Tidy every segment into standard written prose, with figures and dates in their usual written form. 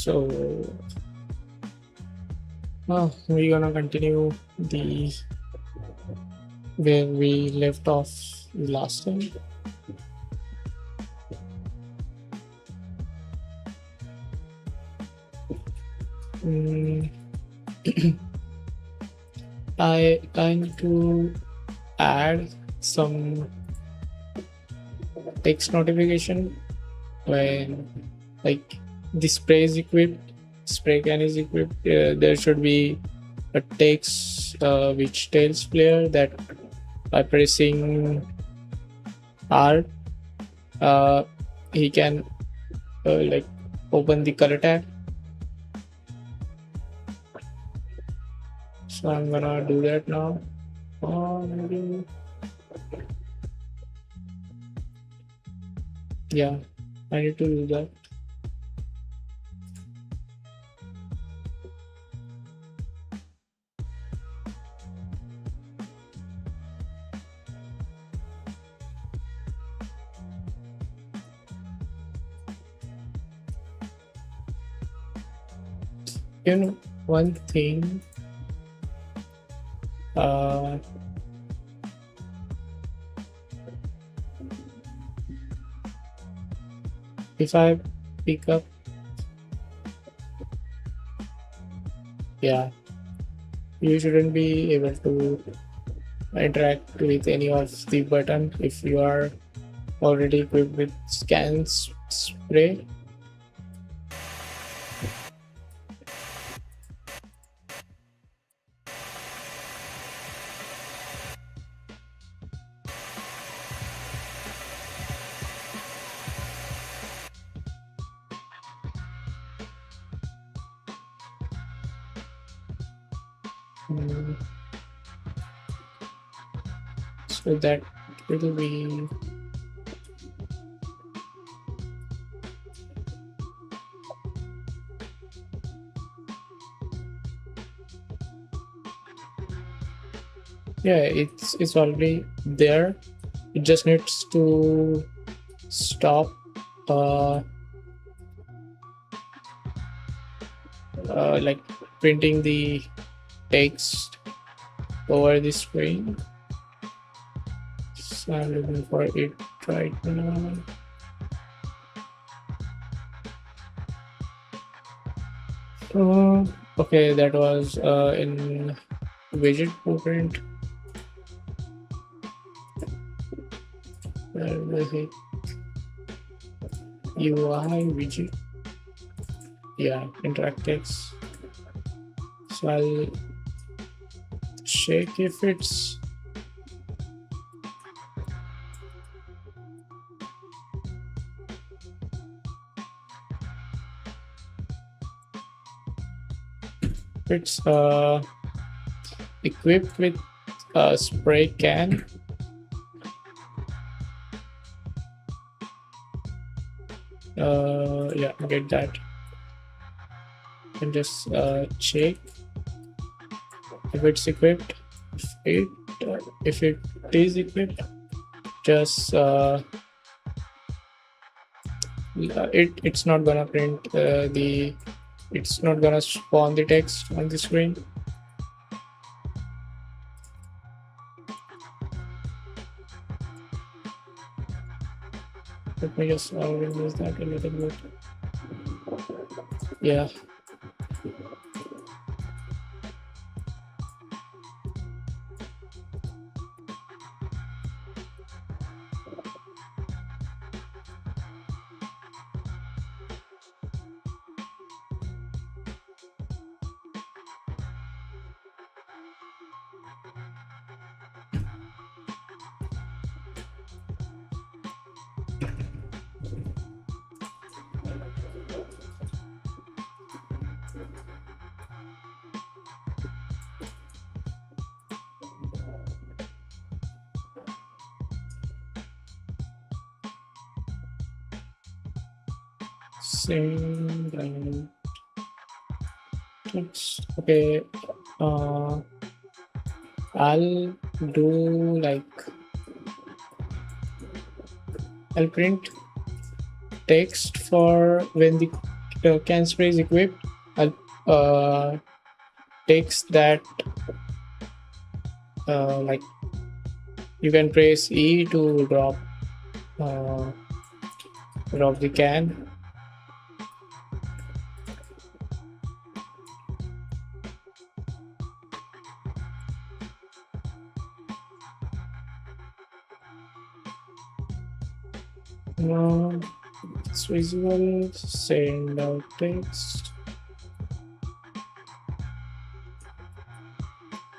So we're gonna continue the where we left off last time. Mm, I need to add some text notification when like the spray is equipped, spray can is equipped. There should be a text which tells player that by pressing R, he can like open the color tab. So I'm gonna do that now. Maybe. Yeah, I need to do that. You know, one thing, if I pick up, yeah, you shouldn't be able to interact with any of the button if you are already equipped with scan spray. So that will be it's already there. It just needs to stop like printing the text over the screen. So I'm looking for it right now. Okay, that was in widget blueprint. Where was it? UI widget. Yeah, interact text. So I'll check if it's equipped with a spray can. Yeah, get that and just check if it's equipped. If if it is equipped, just it's not gonna print it's not gonna spawn the text on the screen. Let me just remove that a little bit. Yeah. Same dynamic text. Okay. I'll do like I'll print text for when the can spray is equipped. I'll text that like you can press E to drop the can. It's visible. Send out text.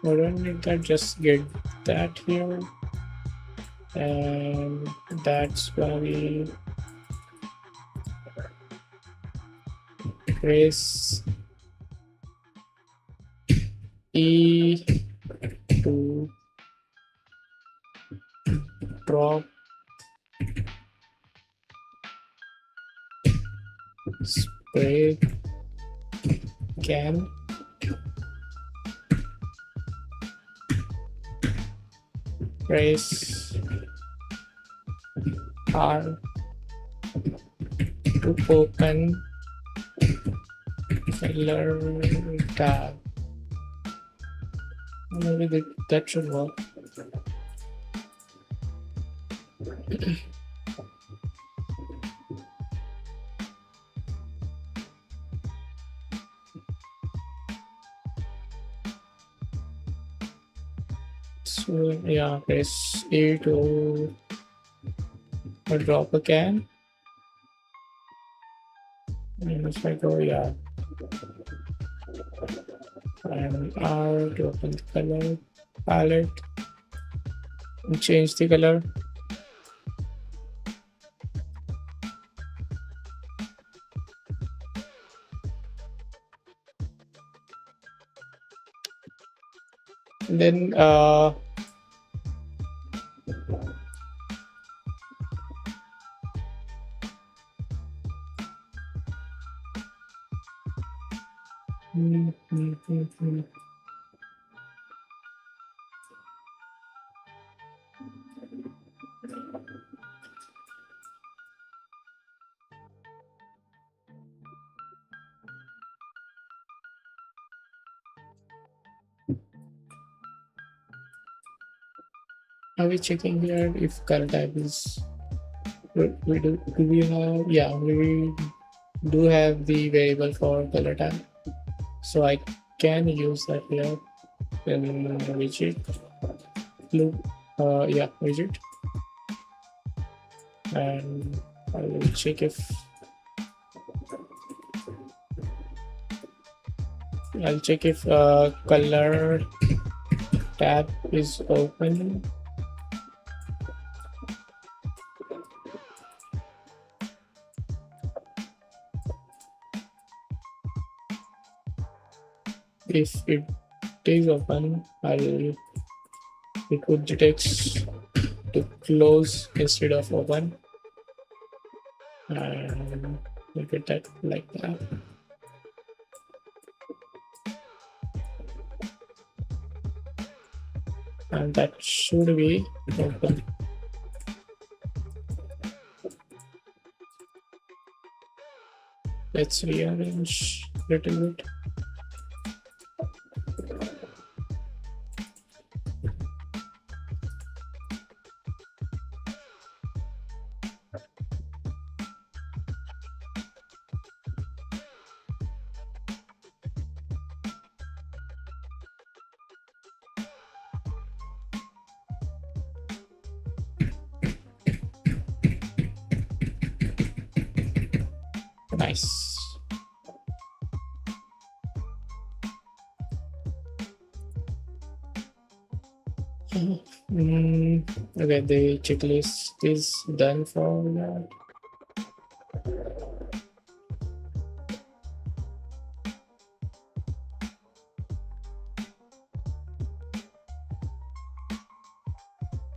I don't need that. Just get that here, and that's gonna be press E to drop spray can. Press R to open color tab. Maybe that should work. So yeah, press A to drop a can. And if I go, yeah, and R to open the color palette and change the color. And then are we checking here if color type is we have, yeah, we do have the variable for color type, so I can use that here in widget loop. Yeah, widget, and I will check if color tab is open. If it is open, I'll put the text to close instead of open, and look at that like that. and that should be open. Let's rearrange a little bit. Nice. Okay, the checklist is done for that.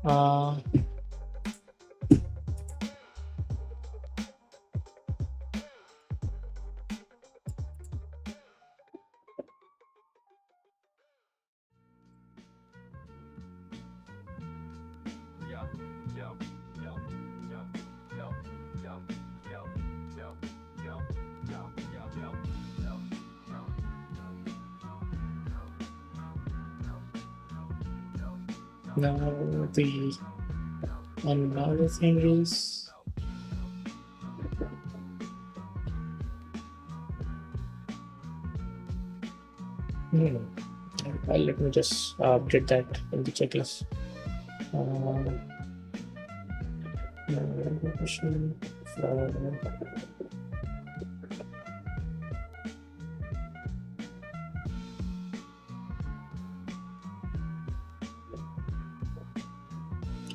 Uh, Now the another thing is let me just update that in the checklist.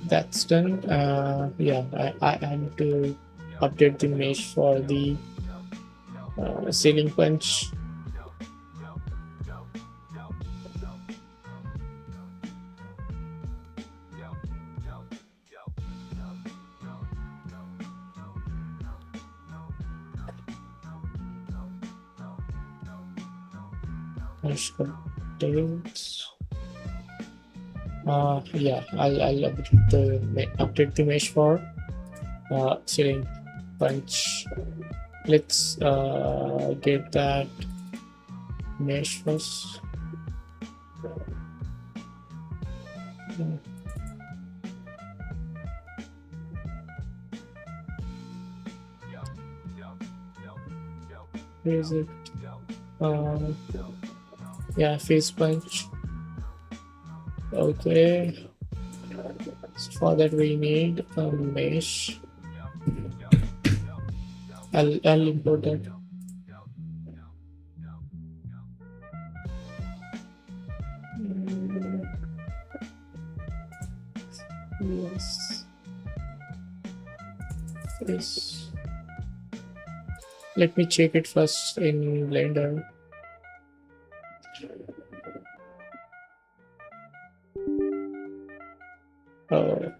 That's done. Yeah, I need to update the mesh for the ceiling punch. Mesh updates. Yeah, I'll update the mesh for ceiling punch. Let's get that mesh first. Where is it? Yeah, face punch. Okay. So for that we need a mesh. I'll import that. Yes. Yes. Let me check it first in Blender. Oh.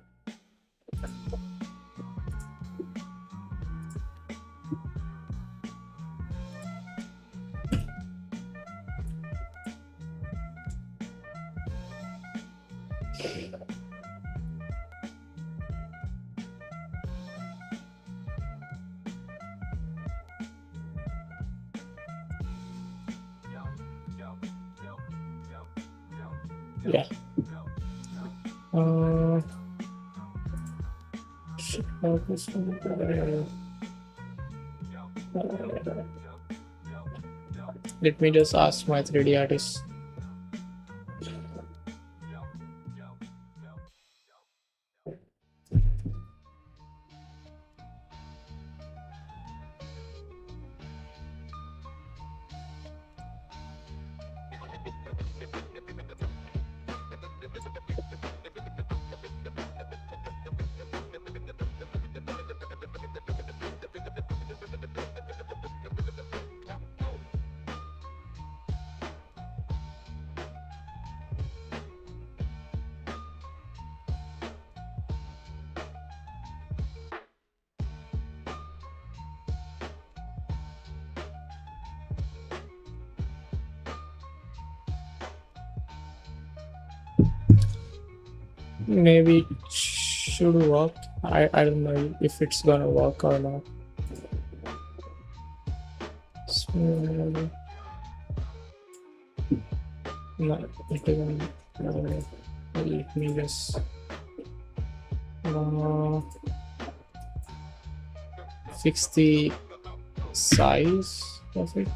Yeah. Let me just ask my 3D artist. Maybe it should work. I don't know if it's gonna work or not. So, no, it doesn't. Let me just fix the size of it.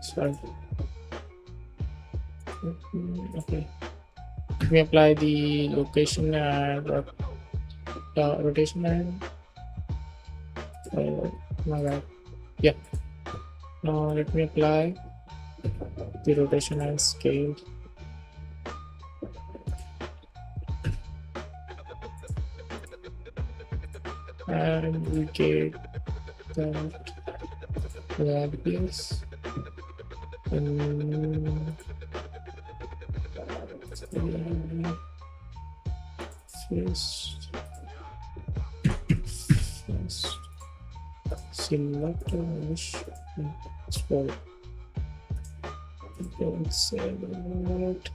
Sorry. Okay. We apply the location and rotation and my bad. Yeah. Now let me apply the rotation and scale. And we get that radius and first select mesh export. Don't say that.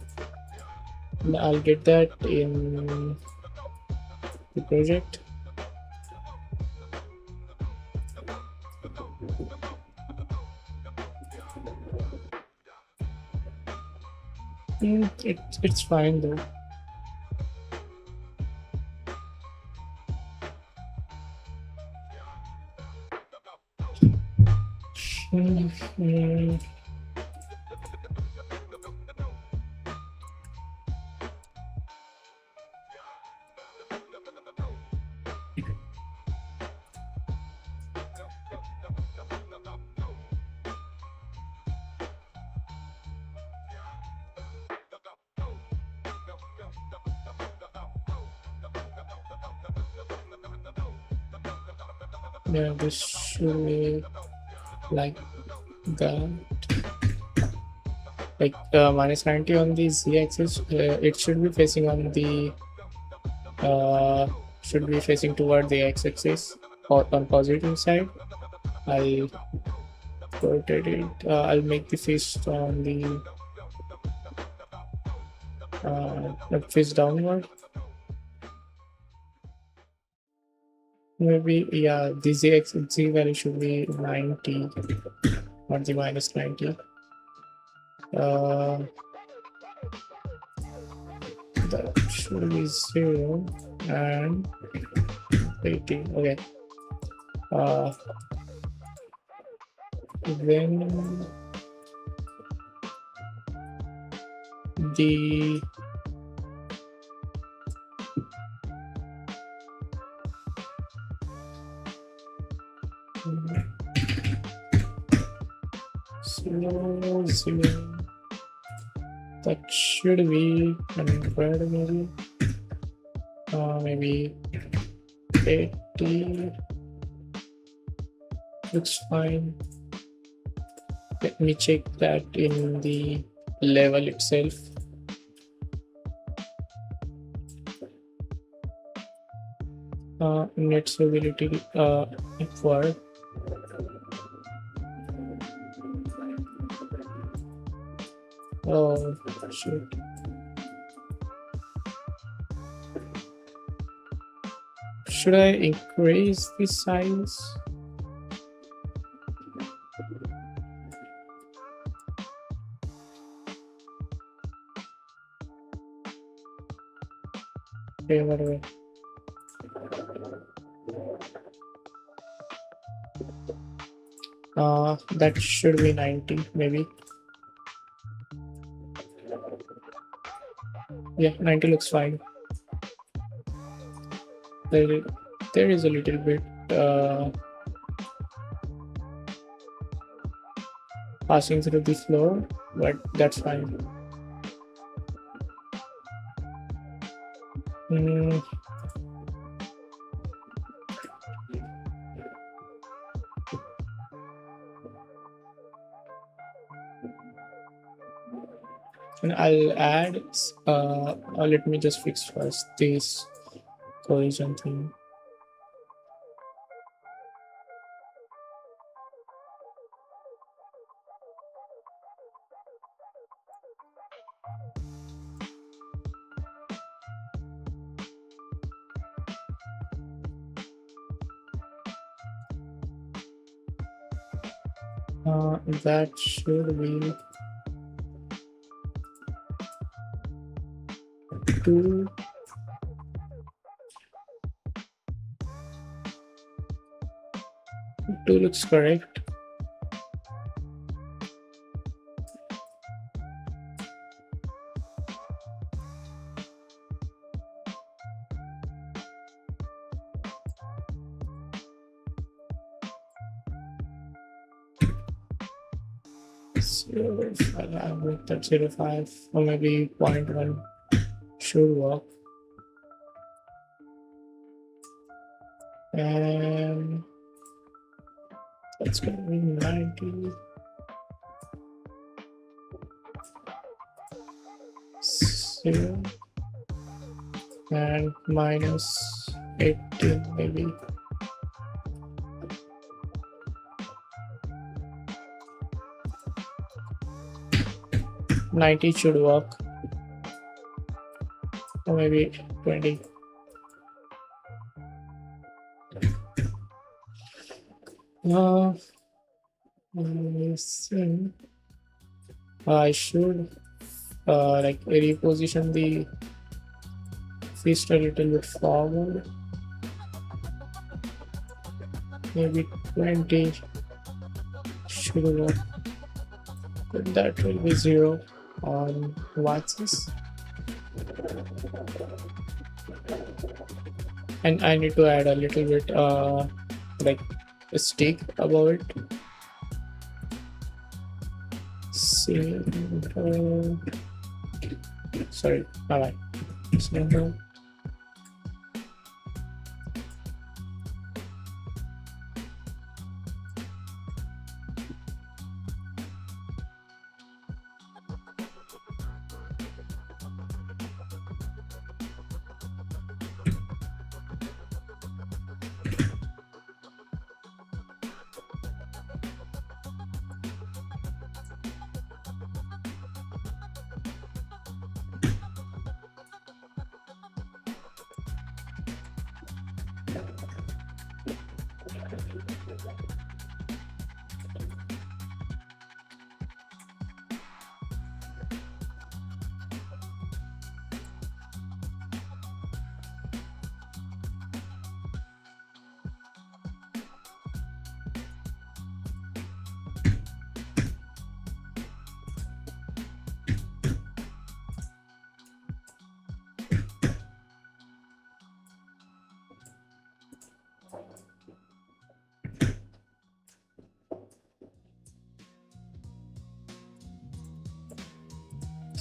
I'll get that in the project. It's fine though. Yeah, this should be like that. Like minus 90 on the z-axis. It should be facing on the should be facing toward the x-axis or on positive side. I'll rotate it. I'll make the fist on the fist downward. Maybe yeah, the z value should be 90, not the minus 90. That should be 0 and 80. Okay. Then the zero. That should be 100 maybe. Maybe 80. Looks fine. Let me check that in the level itself. Net stability upward. Oh shit. Should I increase the size? Okay, whatever. That should be 90 maybe. Yeah, 90 looks fine. there, there is a little bit passing through the floor, but that's fine. And I'll add, let me just fix first this collision thing. That should be 2. Two looks correct. I'll make that 0.5 or maybe 0.1 should work. And that's going to be 90. Zero. And minus 18 maybe. $90 should work, or maybe 20. I think I should like reposition the fist a little bit forward. Maybe 20 should work. But that will be 0 on y-axis. And I need to add a little bit like a stick above it. Sorry, alright.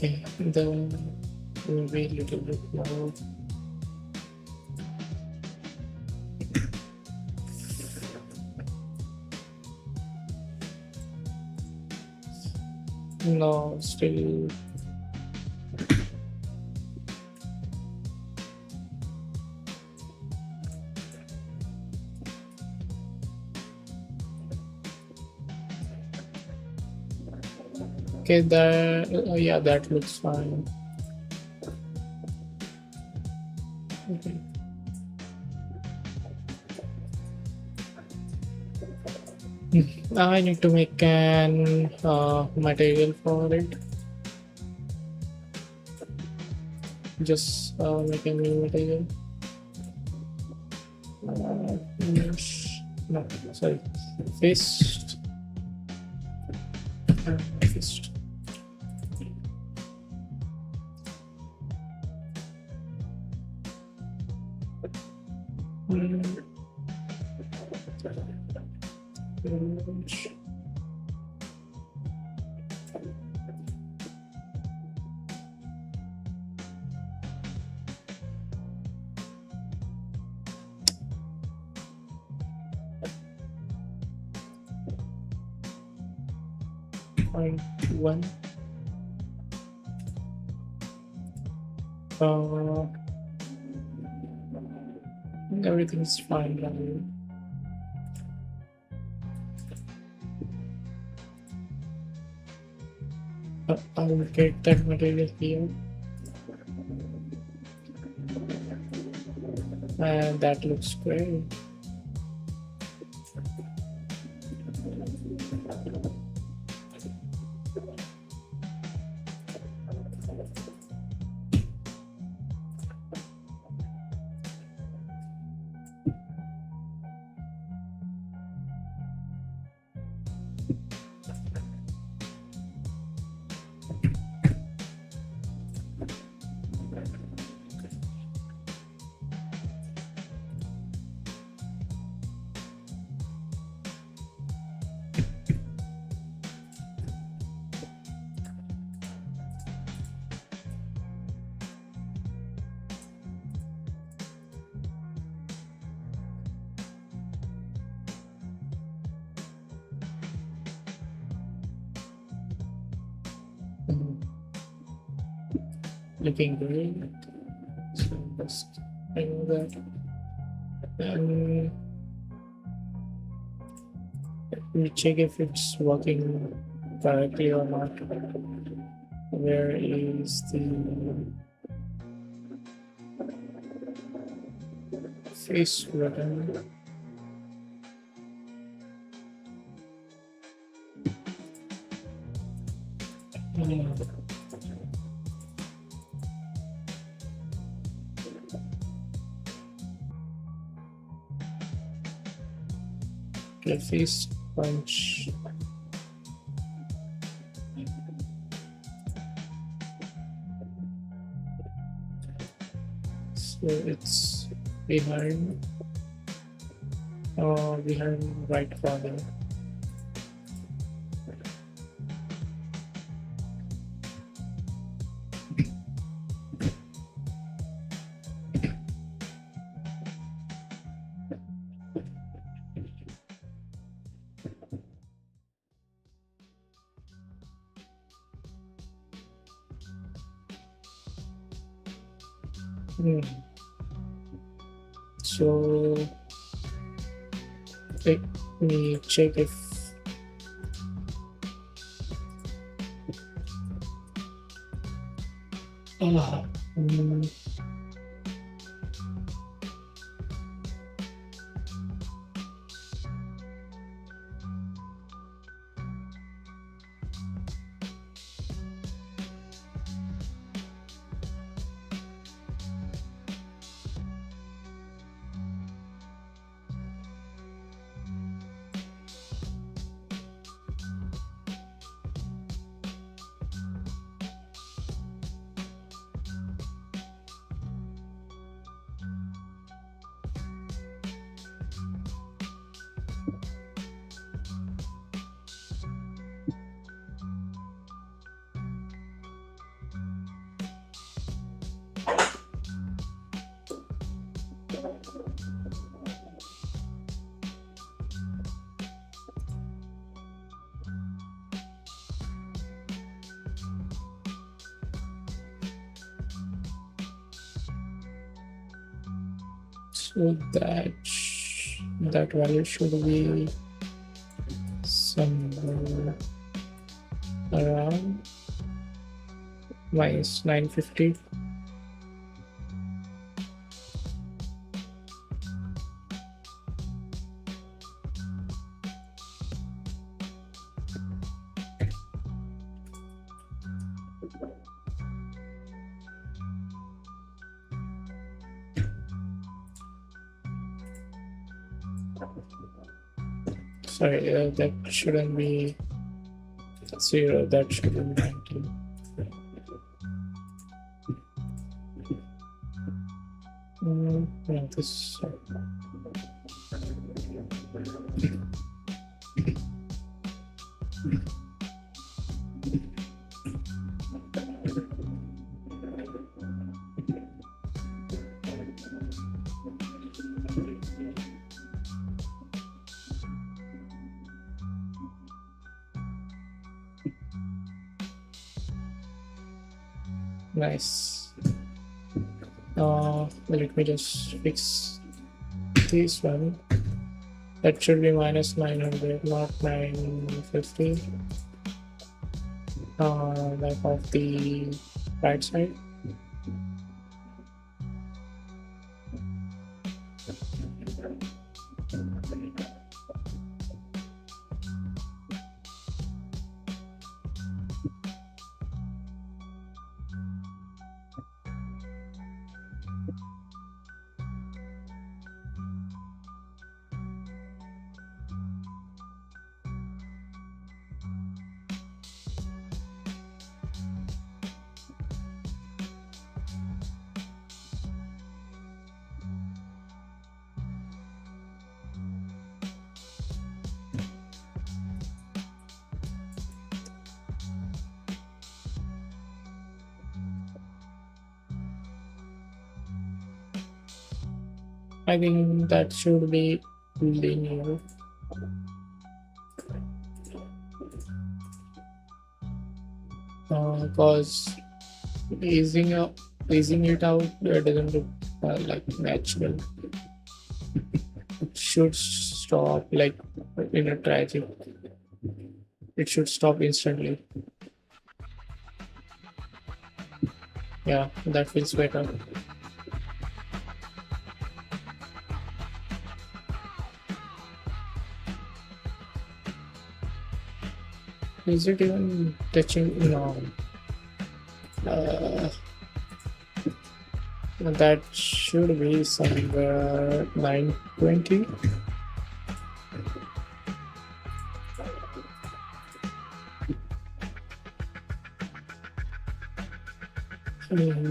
Okay, then maybe a little bit more. No, still. Okay, that yeah, that looks fine. Okay. I need to make an material for it. Just make a new material. No, sorry, fist. Fist. .1. Everything's fine now. I will get that material here, and that looks great. Looking great. So just remove that. And let me check if it's working correctly or not. Where is the face button? Okay, face punch. So it's behind right corner. So let me check if so that value should be somewhere around minus 950. Sorry, that shouldn't be 0, that should be 19. No, this. Nice. Let me just fix this one. That should be minus 900, not 950. Like of the right side. I think that should be linear. Because easing it out doesn't look like natural. It should stop like in a tragic. It should stop instantly. Yeah, that feels better. Is it even touching? No. Uh, that should be somewhere 920.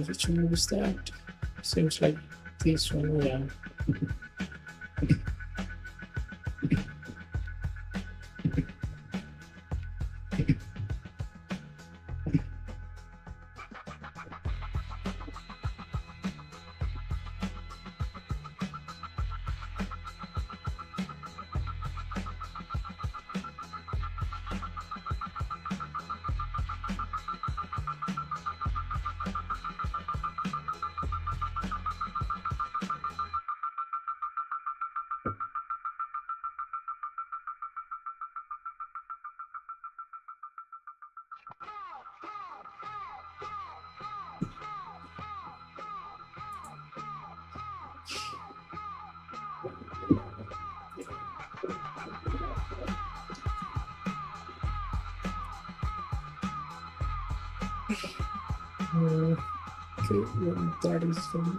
Which one was that? Seems like this one, yeah. Okay, that is fine.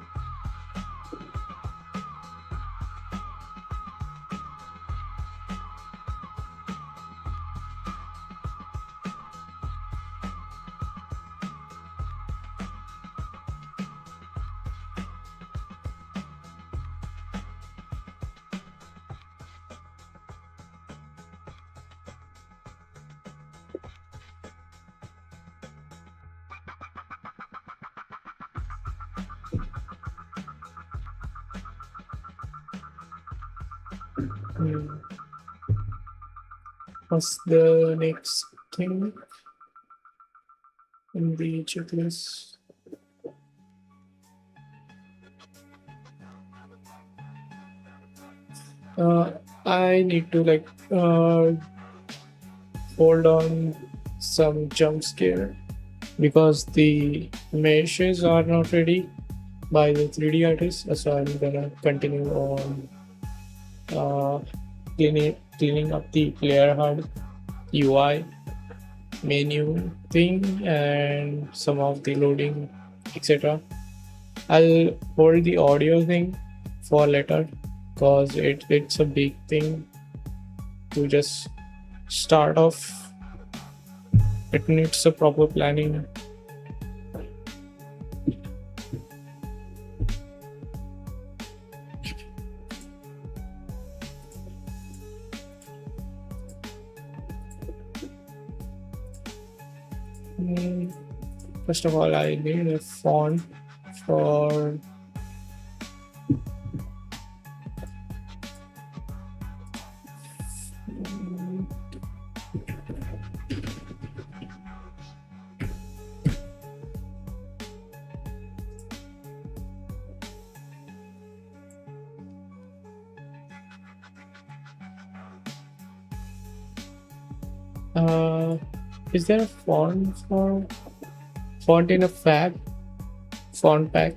What's the next thing in the checklist? I need to like hold on some jump scare because the meshes are not ready by the 3D artist, so I'm gonna continue on uh, cleaning up the player HUD, UI, menu thing, and some of the loading, etc. I'll hold the audio thing for later because it's a big thing to just start off. It needs a proper planning. Mm, First of all, I need a font for uh, is there a font in a font pack?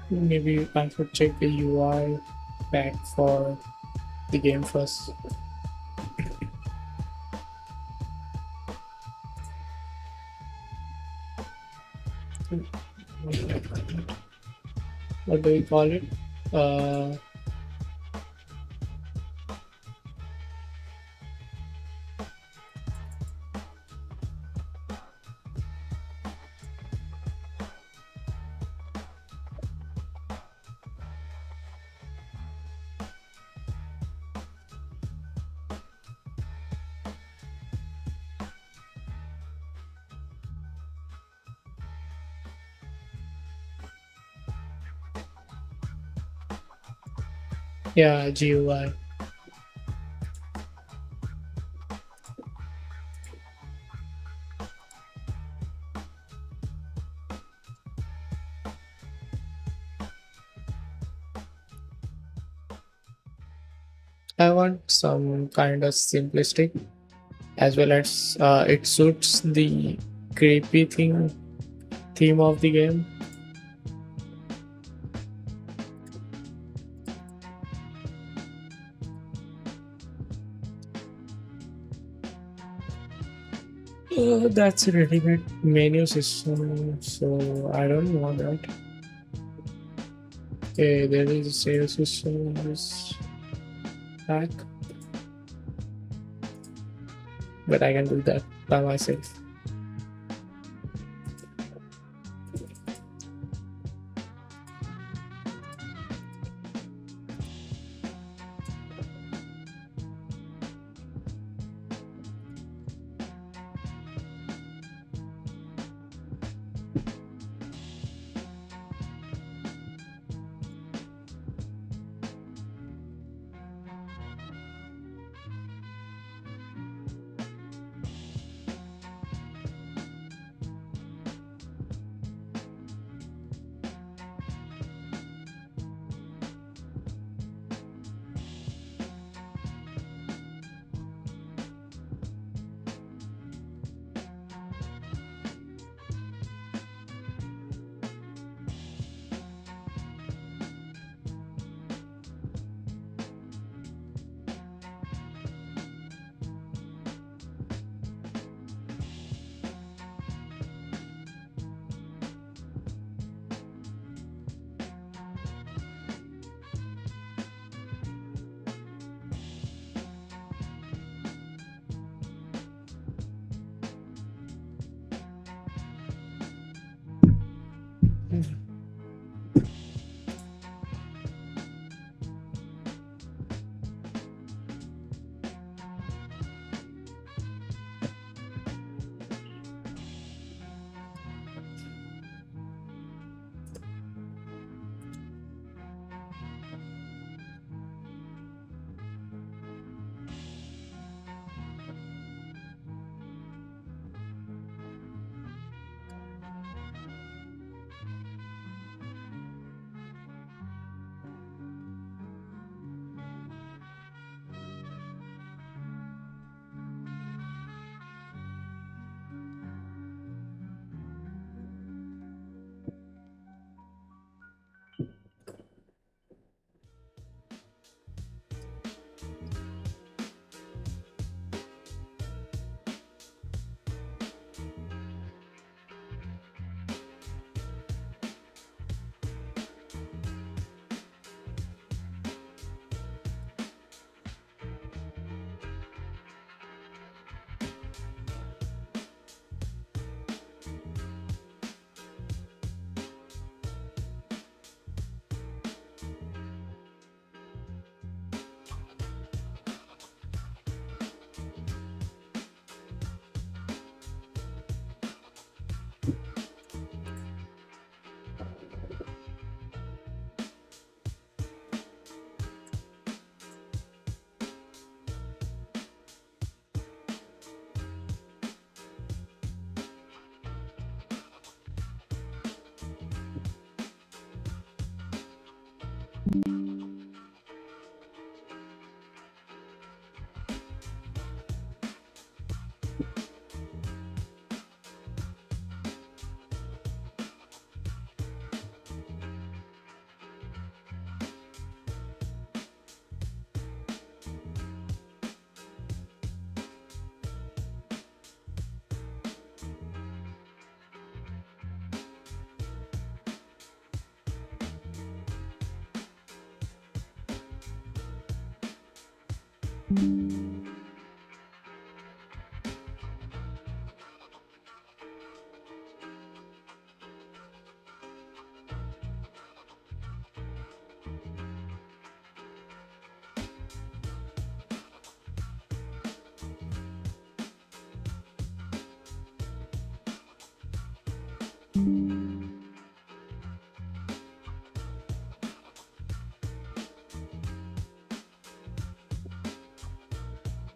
Maybe I should check the UI pack for the game first. What do we call it? Uh, yeah, GUI. I want some kind of simplistic, as well as it suits the creepy theme of the game. That's a ready-made menu system, so I don't want that. Okay, there is a sales system in this pack, but I can do that by myself.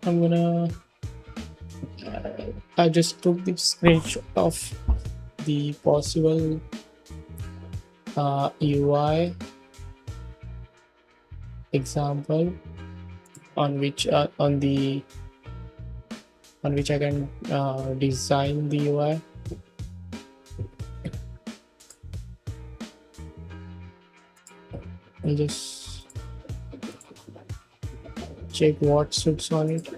I'm gonna. I just took the screenshot of the possible UI example on which I can design the UI. I'll just check what suits on it.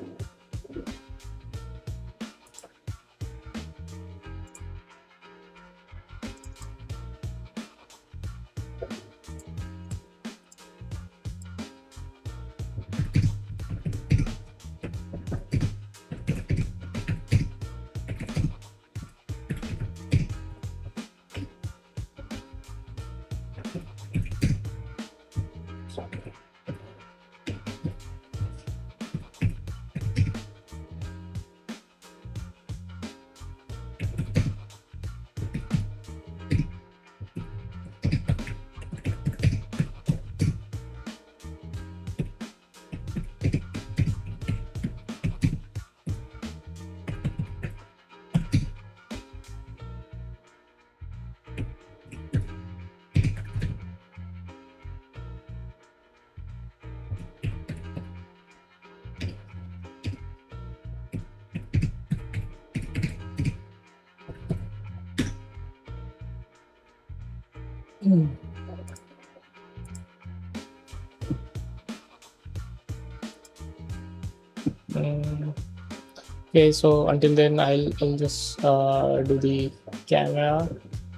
Okay, so until then, I'll just do the camera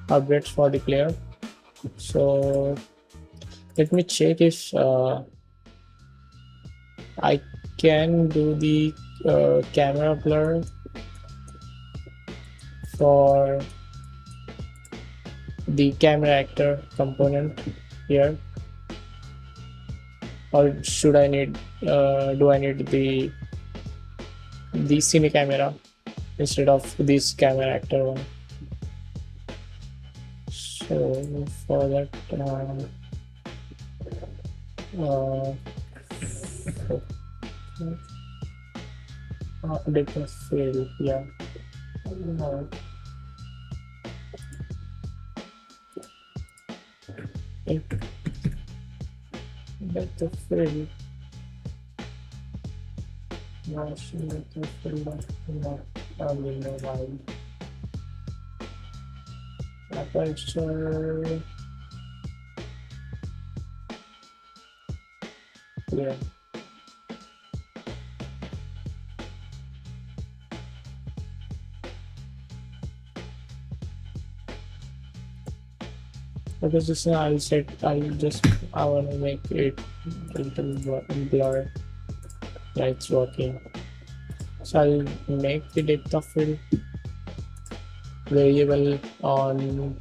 updates for the player. So let me check if I can do the camera blur for the camera actor component here, or should I need do I need the cine camera instead of this camera actor one? So for that data field, yeah. Data field. Aperture, yeah. Because this I'll I want to make it a little blur. Yeah, it's working. So I'll make the depth of field variable on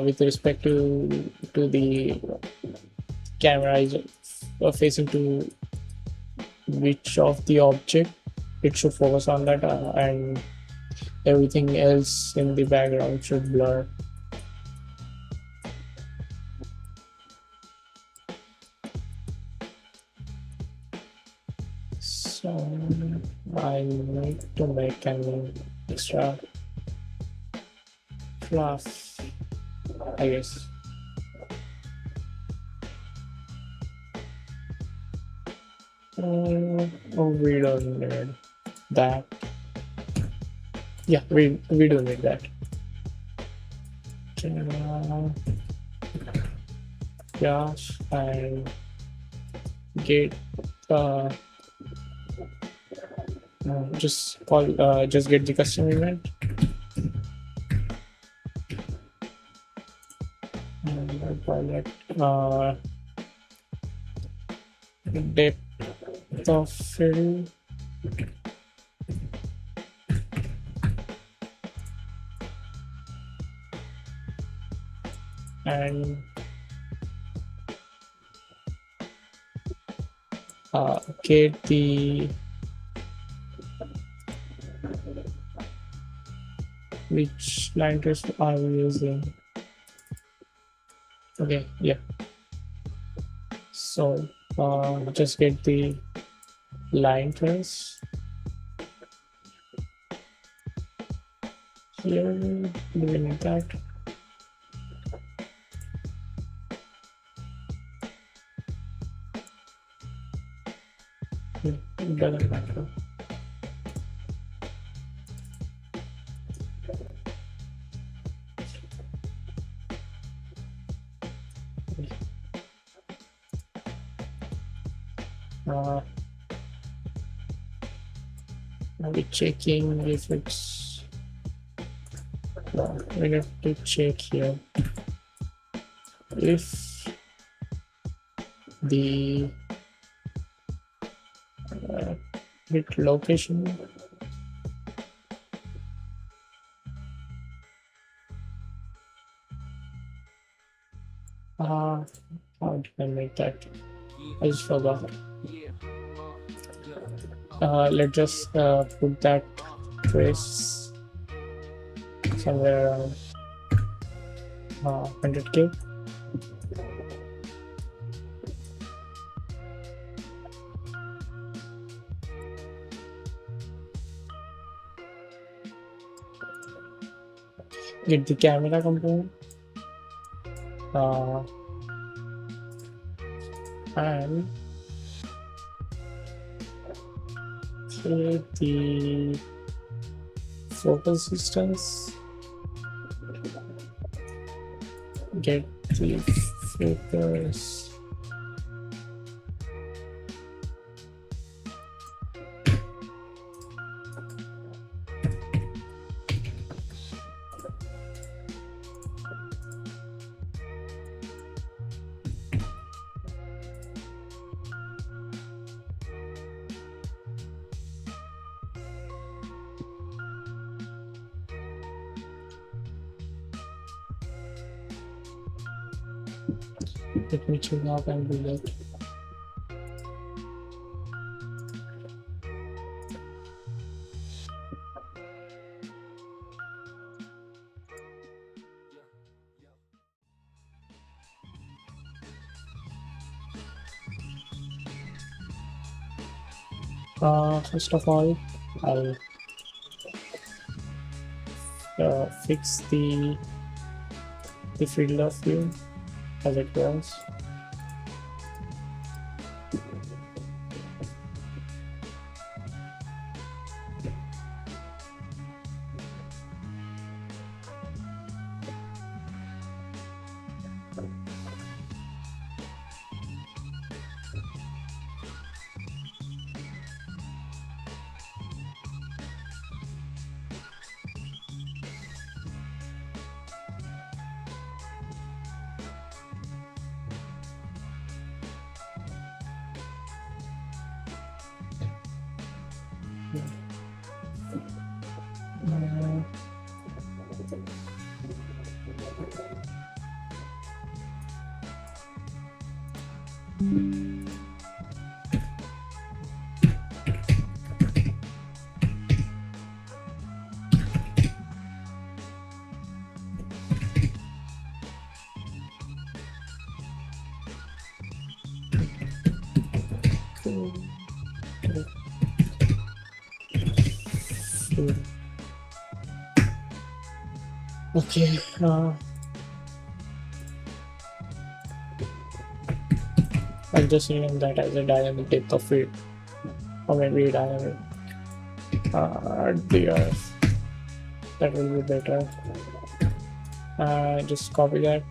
with respect to the camera is facing to which of the object it should focus on that, and everything else in the background should blur. So I need to make an extra class, I guess. Oh, we don't need that. Yeah, we don't need that. Yes, and get just get the custom event. And I'll call it depth of field, and get the which line test are we using. Okay, yeah, so just get the line test here. Do we need that? It doesn't matter. I'll be checking if it's. We have to check here if the hit location how did I make that? I just forgot. Let's just put that trace somewhere around 100k. Get the camera component and create the focus distance, get the focus let me check up and do that. First of all, I'll fix the field of view as it was. Okay, I'll just rename that as a dynamic depth of field, or maybe dynamic DRF. That will be better. Just copy that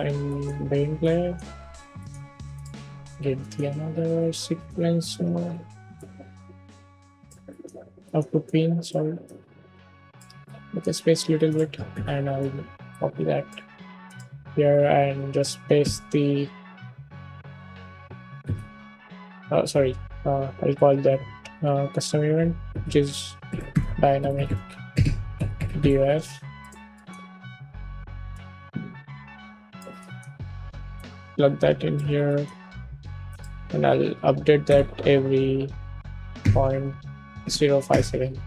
in main player. Get the another sequence output pin. Sorry, make a space little bit, and I'll copy that here and just paste the Sorry, I'll call that custom event, which is dynamic def. Plug that in here, and I'll update that every 0.057.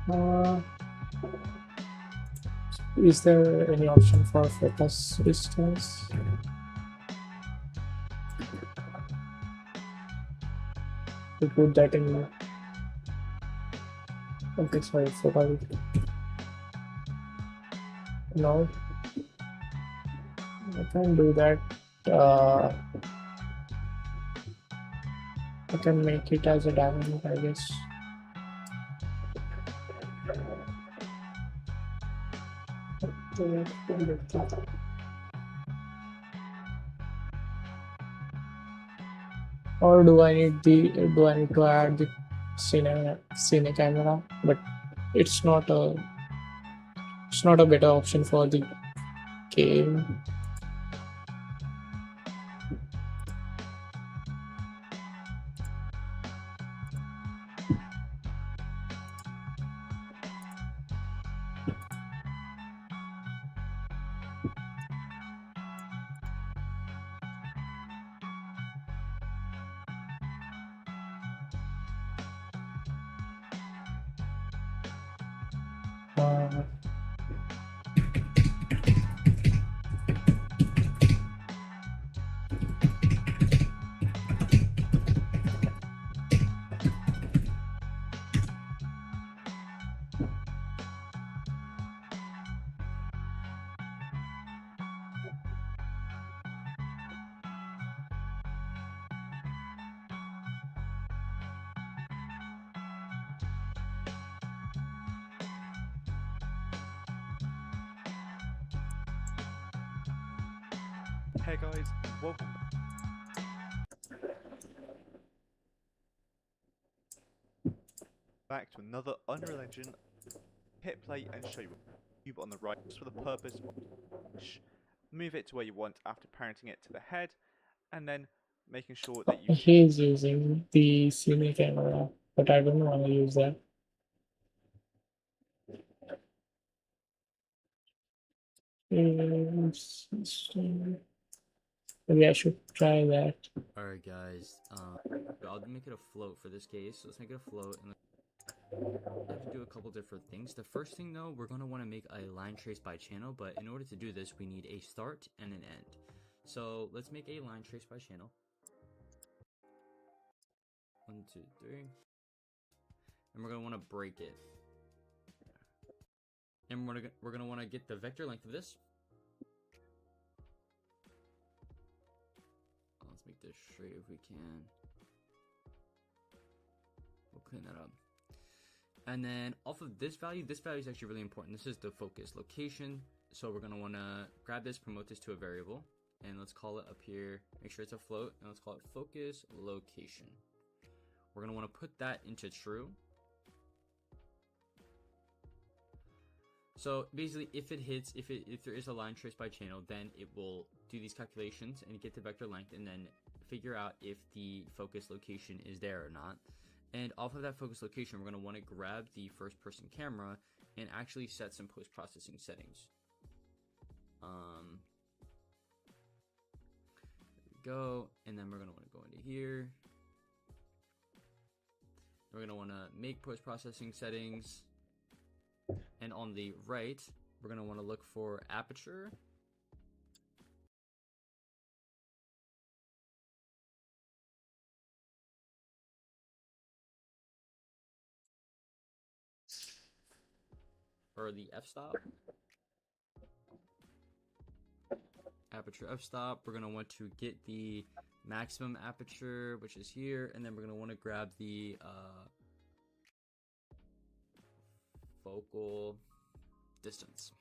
Uh, is there any option for focus distance? To put that in. Okay, sorry, focus. No, I can do that. Uh, I can make it as a dynamic, I guess. Or do I need to add the cine camera? But it's not a better option for the game. Uh, Hey guys, welcome back to another Unreal Engine hit play and show you on the right, just for the purpose of move it to where you want after parenting it to the head, and then making sure that you he's using the cine camera, but I don't want to use that. Maybe I should try that. Alright guys, I'll make it a float for this case. So let's make it a float and I have to do a couple different things. The first thing though, we're going to want to make a line trace by channel, but in order to do this, we need a start and an end. So let's make a line trace by channel. 1, 2, 3. And we're going to want to break it. And we're gonna want to get the vector length of this. Let's make this straight if we can. We'll clean that up. And then off of this value is actually really important. This is the focus location. So we're gonna wanna grab this, promote this to a variable, and let's call it up here. Make sure it's a float, and let's call it focus location. We're gonna wanna put that into true. So basically, if there is a line trace by channel, then it will do these calculations and get the vector length, and then figure out if the focus location is there or not. And off of that focus location, we're going to want to grab the first person camera and actually set some post-processing settings. There we go. And then we're going to want to go into here. We're going to want to make post-processing settings. And on the right, we're going to want to look for aperture. Or the f-stop. aperture f-stop. We're going to want to get the maximum aperture, which is here, and then we're going to want to grab the focal distance.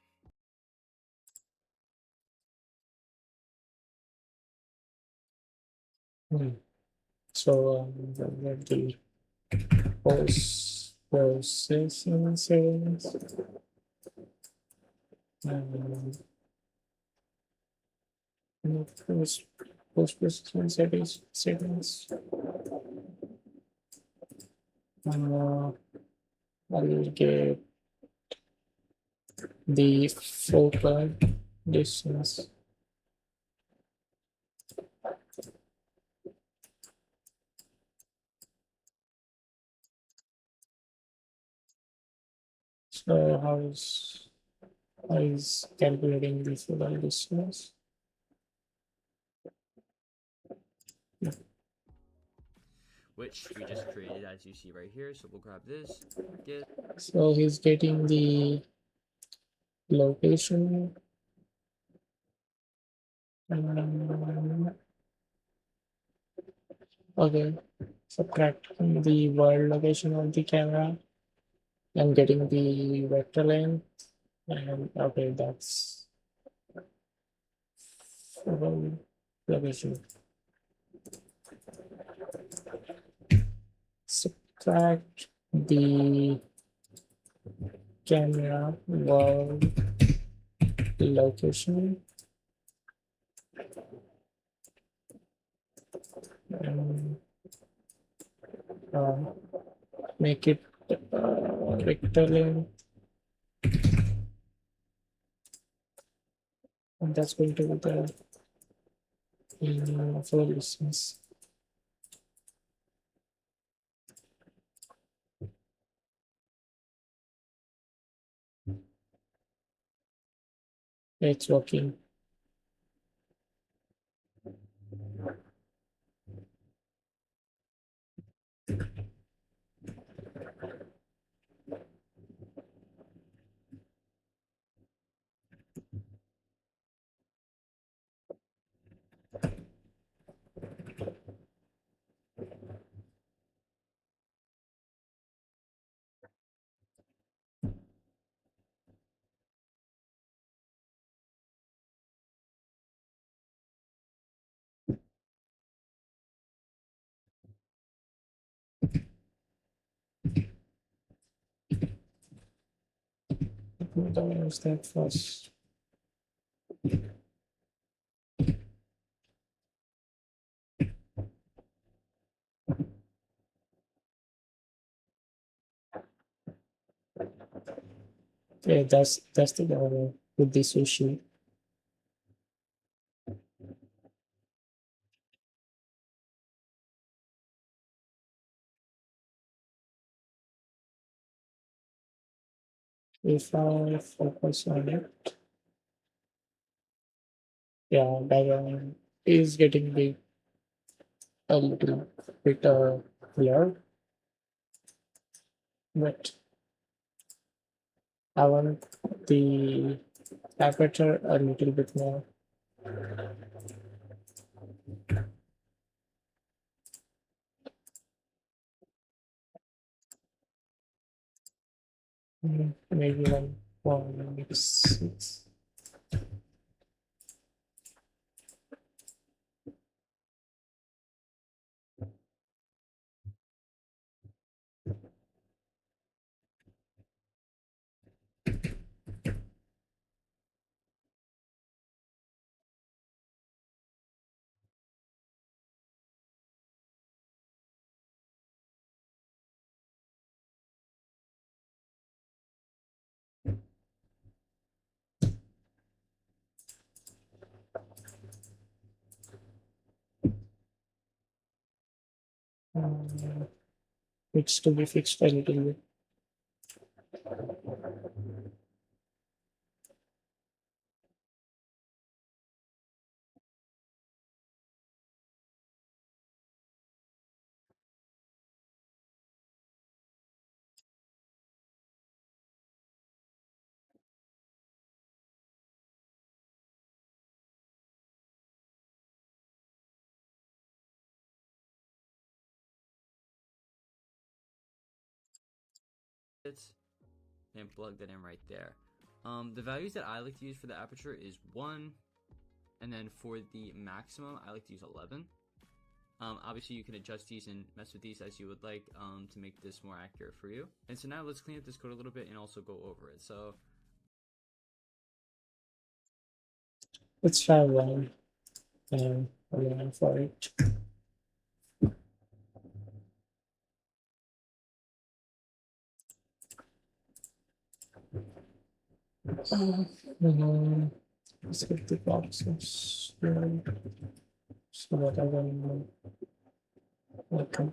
So the processing settings. Post processing settings. I'll get the focal distance. So how is calculating the focal distance? Which we just created, as you see right here. So we'll grab this, get. So he's getting the location. Okay, subtracting the world location of the camera and getting the vector length. And okay, that's focal location. Subtract the camera world location and uh, make it vector length, and that's going to be the focal distance. It's working. Use that first. Yeah, that's the order with the sushi. If I focus on it, yeah, background is getting big a little bit blurred, but I want the aperture a little bit more. Maybe 1.6. It's to be fixed a little bit. it and plug that in right there. The values that I like to use for the aperture is 1, and then for the maximum I like to use 11. Obviously you can adjust these and mess with these as you would like to make this more accurate for you. And so now let's clean up this code a little bit and also go over it. So let's try one for it. Let's get the boxes. So what I want to okay.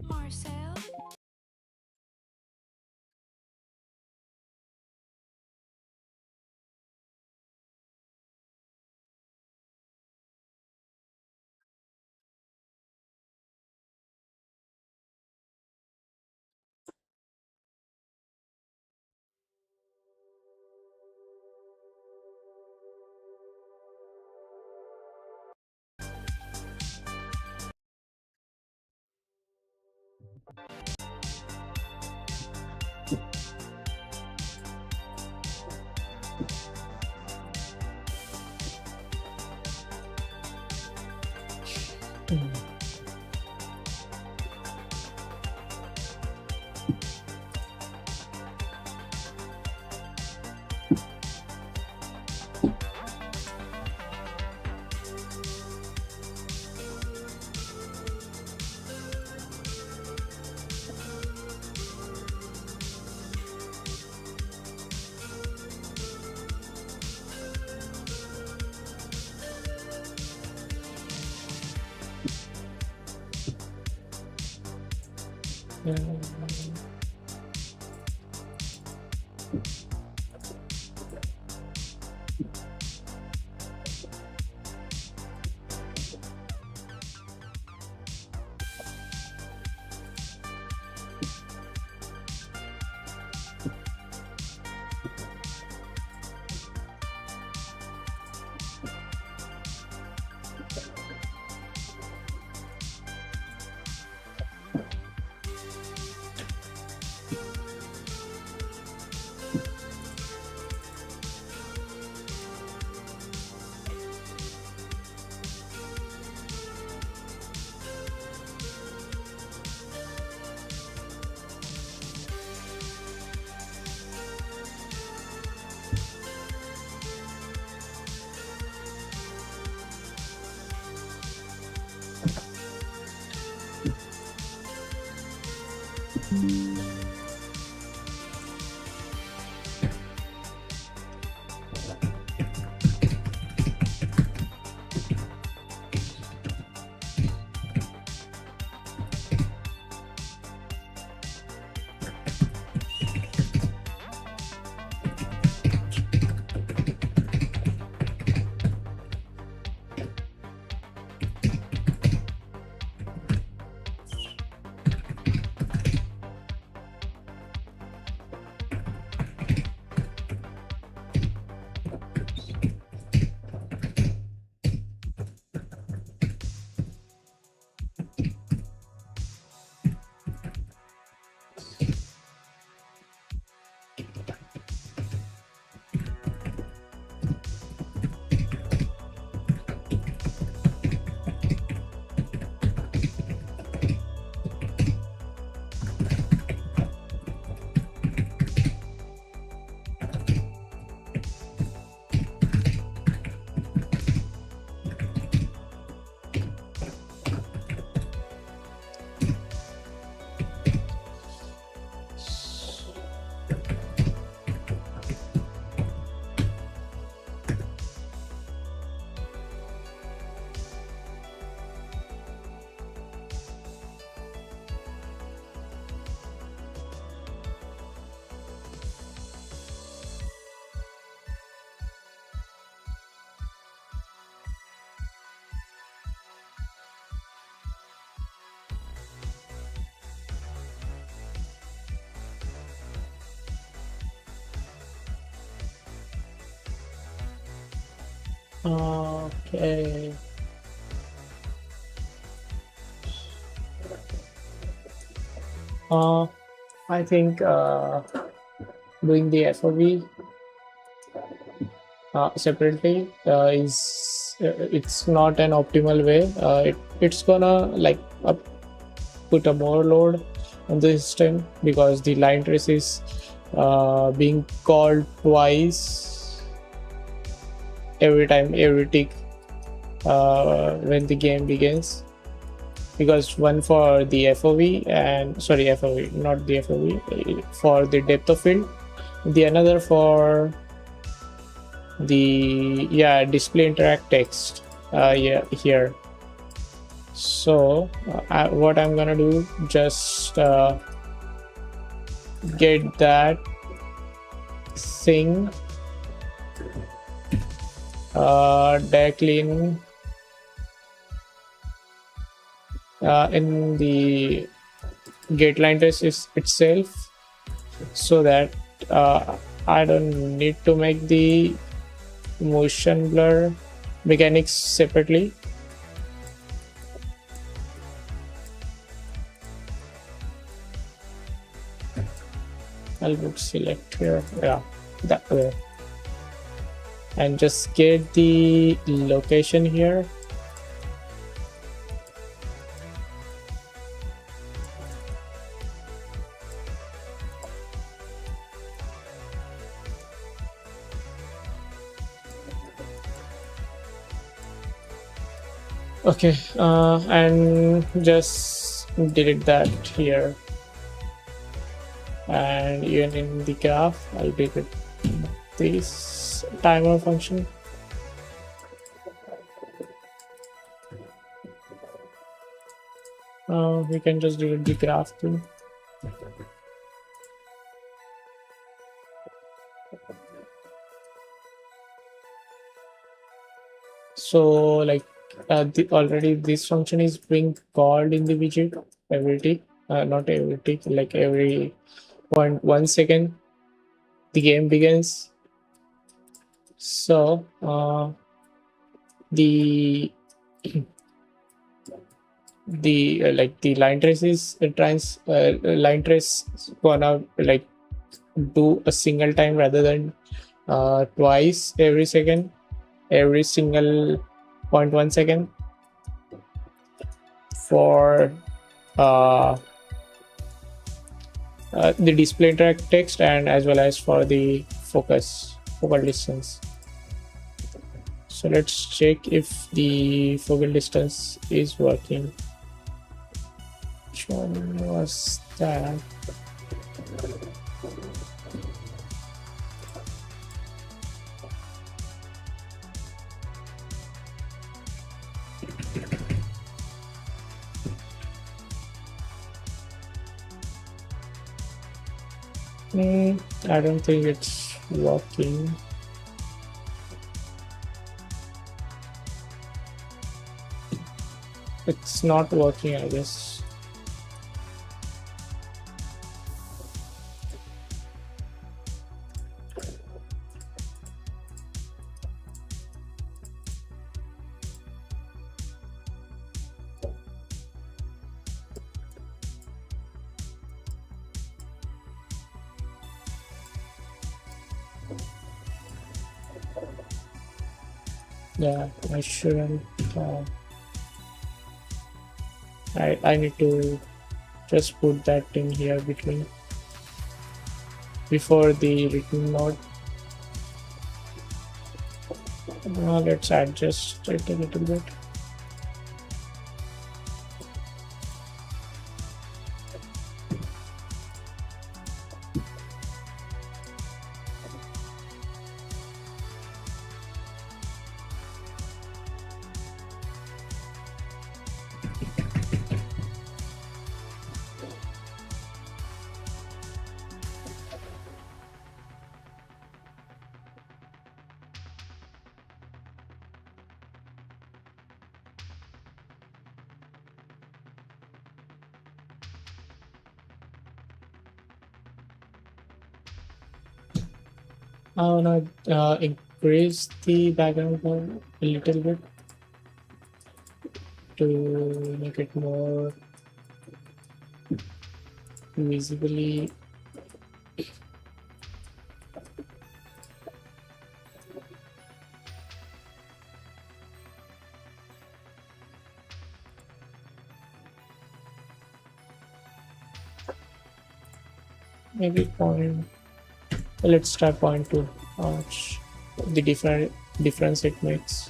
Marcel? Okay. I think doing the FOV separately is it's not an optimal way. It's gonna like put a more load on the system because the line trace is being called twice every time, every tick when the game begins. Because one for the FOV and sorry, FOV, not the FOV, for the depth of field, the another for the display interact text here. So what I'm gonna do, just get that thing directly in the gate line trace itself, so that I don't need to make the motion blur mechanics separately. I'll put select here, that way, and just get the location here. Okay, and just delete that here, and even in the graph I'll delete this timer function. We can just delete the graph too. So like already this function is being called in the widget every tick, not every tick, like every 0.1 second the game begins. So the like the line trace is line trace gonna like do a single time rather than twice every second, every single 0.1 second for the display interact text and as well as for the focal distance. So let's check if the focal distance is working. one was that. I don't think it's working. It's not working, I guess. Yeah, I shouldn't. I need to just put that in here between before the written node. Let's adjust it a little bit. I wanna increase the background color a little bit to make it more visibly. Maybe point. Let's try point two. The difference it makes.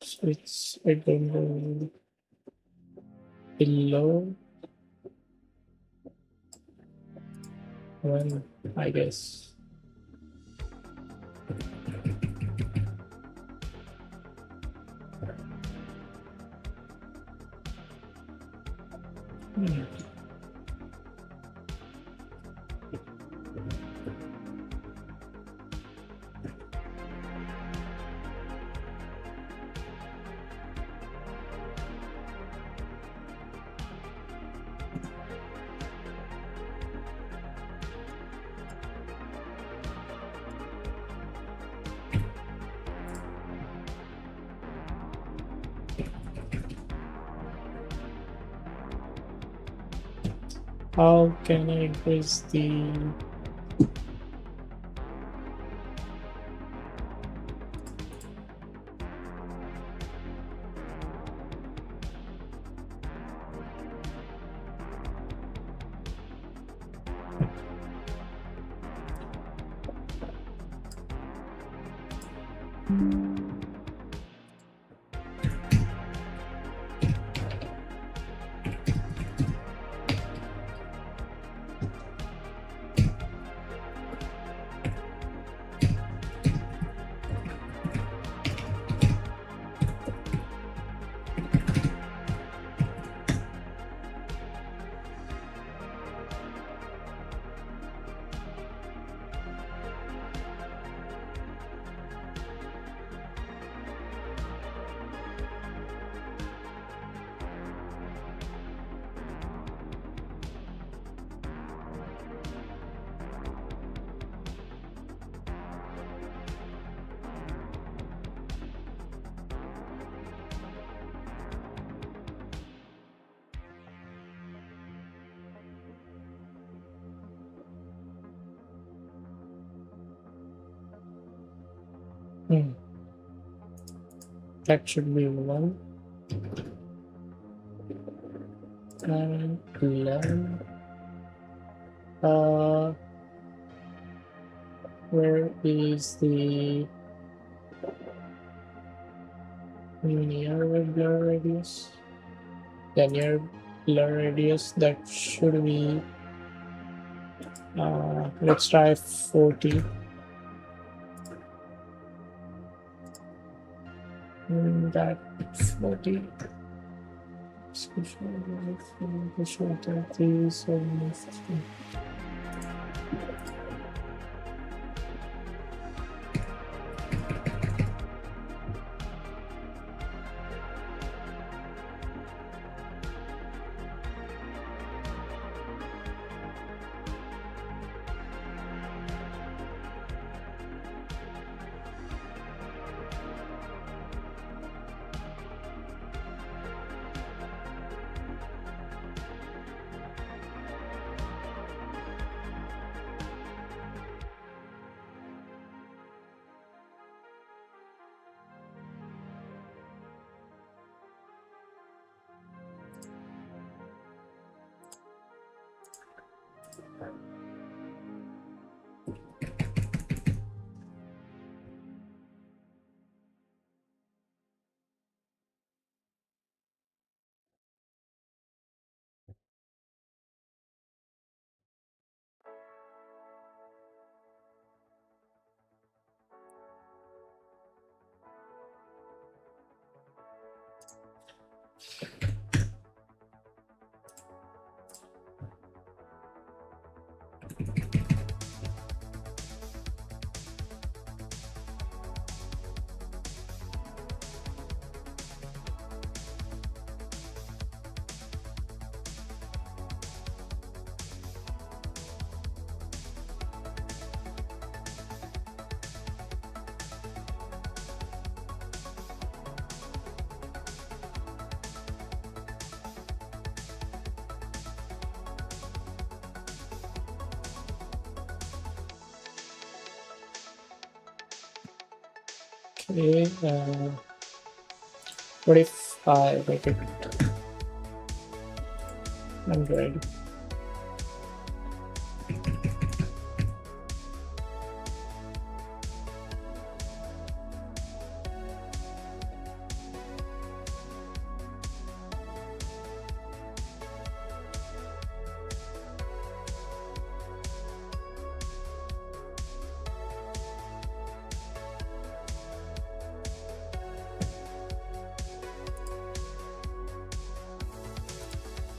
So it's going to below one, I guess. How can I increase the Hmm. That should be 1 and 11. Where is the near blur radius? The near blur radius, that should be let's try 40. That 40. Okay, what if I make it 100?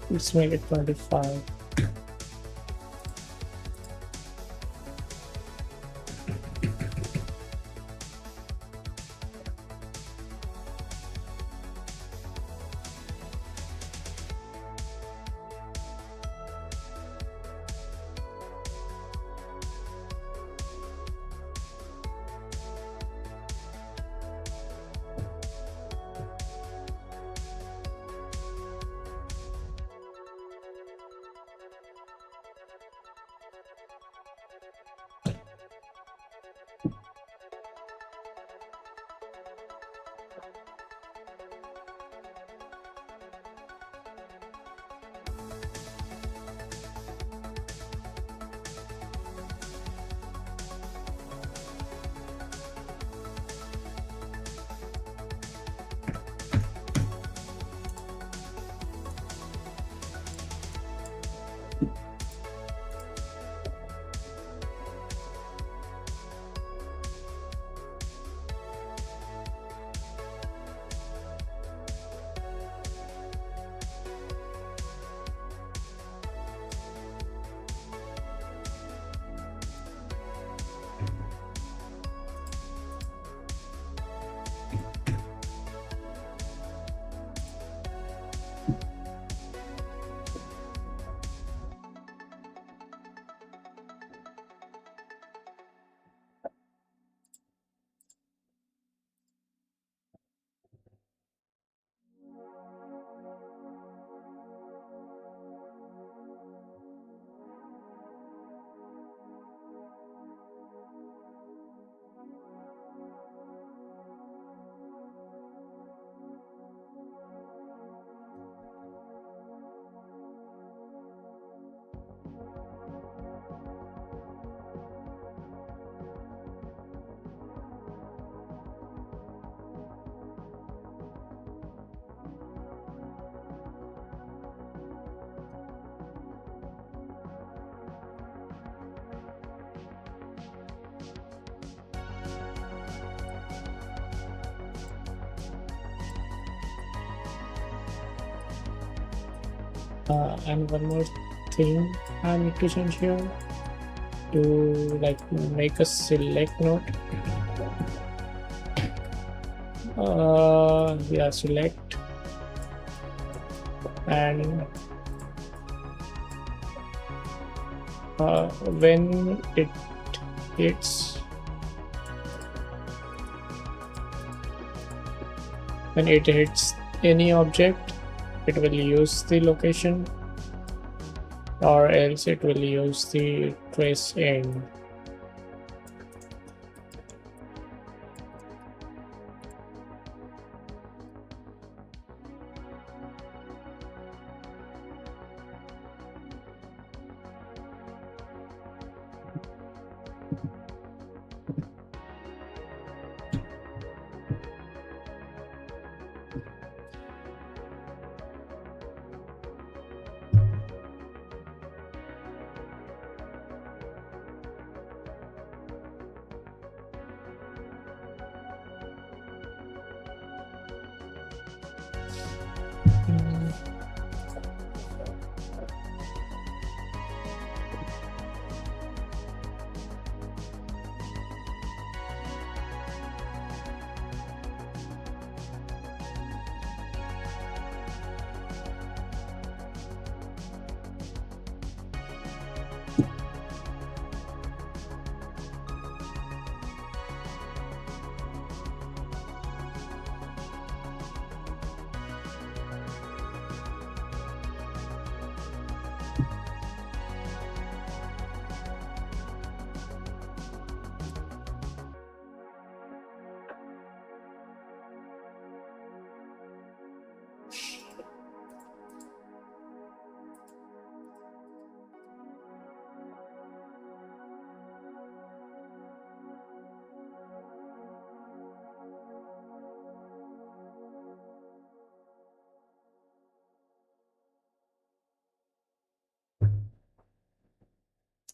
Let's make it 25. And one more thing I need to change here to like make a select node. Yeah, select, and when it hits any object, it will use the location, or else it will use the trace end.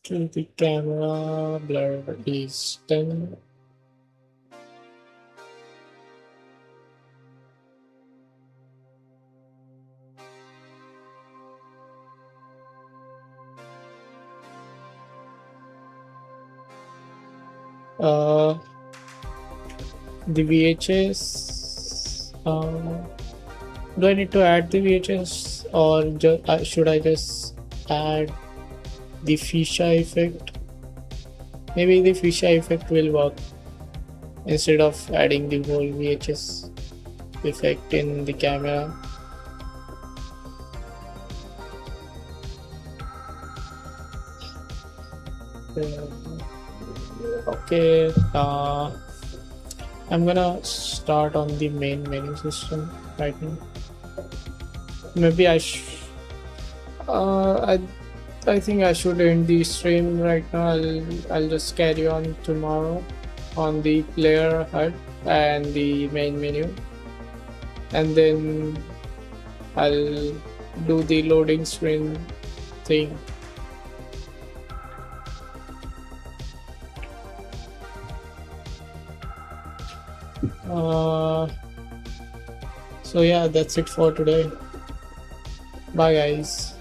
To the camera, blur is 10. The VHS, do I need to add the VHS, or should I just add the fisheye effect? Maybe the fisheye effect will work instead of adding the whole VHS effect in the camera. Okay, I'm gonna start on the main menu system right now. Maybe I think I should end the stream right now. I'll just carry on tomorrow on the player HUD and the main menu, and then I'll do the loading screen thing. So yeah, that's it for today. Bye guys.